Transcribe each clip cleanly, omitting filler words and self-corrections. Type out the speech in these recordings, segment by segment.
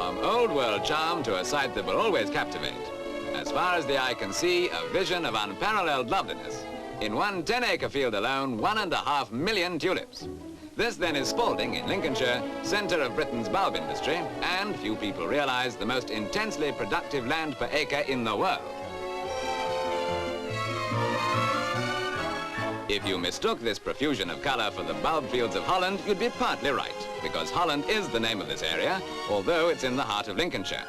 From old world charm to a sight that will always captivate. As far as the eye can see, a vision of unparalleled loveliness. In one 10-acre field alone, 1.5 million tulips. This then is Spalding in Lincolnshire, centre of Britain's bulb industry, and few people realise the most intensely productive land per acre in the world. If you mistook this profusion of colour for the bulb fields of Holland, you'd be partly right, because Holland is the name of this area, although it's in the heart of Lincolnshire.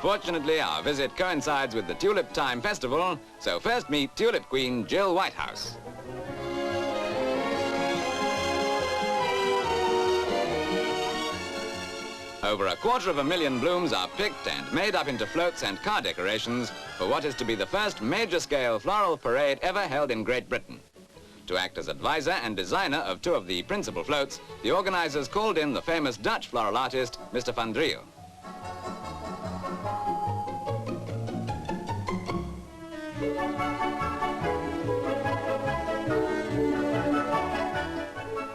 Fortunately, our visit coincides with the Tulip Time Festival, so first meet Tulip Queen Jill Whitehouse. Over 250,000 blooms are picked and made up into floats and car decorations for what is to be the first major-scale floral parade ever held in Great Britain. To act as advisor and designer of two of the principal floats, the organisers called in the famous Dutch floral artist, Mr Van Driel.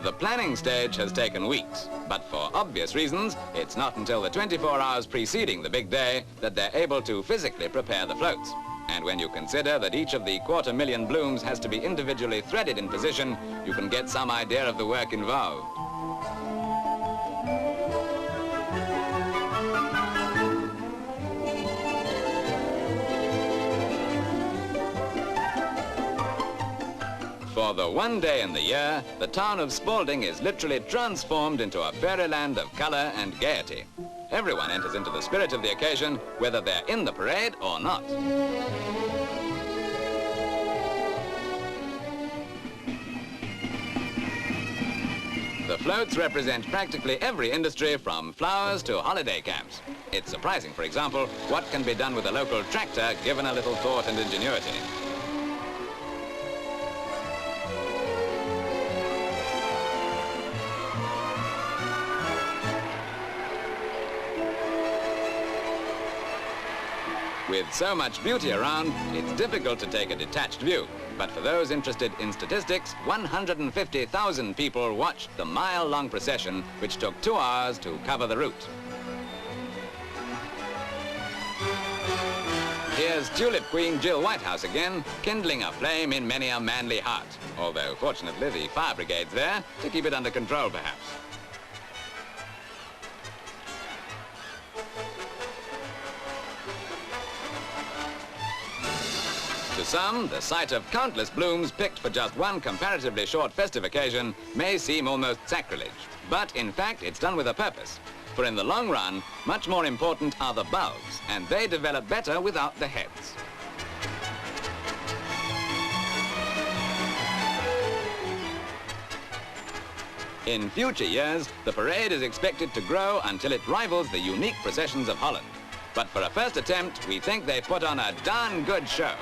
The planning stage has taken weeks, but for obvious reasons, it's not until the 24 hours preceding the big day that they're able to physically prepare the floats. And when you consider that each of the 250,000 blooms has to be individually threaded in position, you can get some idea of the work involved. For the one day in the year, the town of Spalding is literally transformed into a fairyland of colour and gaiety. Everyone enters into the spirit of the occasion, whether they're in the parade or not. The floats represent practically every industry, from flowers to holiday camps. It's surprising, for example, what can be done with a local tractor given a little thought and ingenuity. With so much beauty around, it's difficult to take a detached view. But for those interested in statistics, 150,000 people watched the mile-long procession, which took 2 hours to cover the route. Here's Tulip Queen Jill Whitehouse again, kindling a flame in many a manly heart. Although, fortunately, the fire brigade's there to keep it under control, perhaps. To some, the sight of countless blooms picked for just one comparatively short festive occasion may seem almost sacrilege. But in fact, it's done with a purpose. For in the long run, much more important are the bulbs, and they develop better without the heads. In future years, the parade is expected to grow until it rivals the unique processions of Holland. But for a first attempt, we think they put on a darn good show.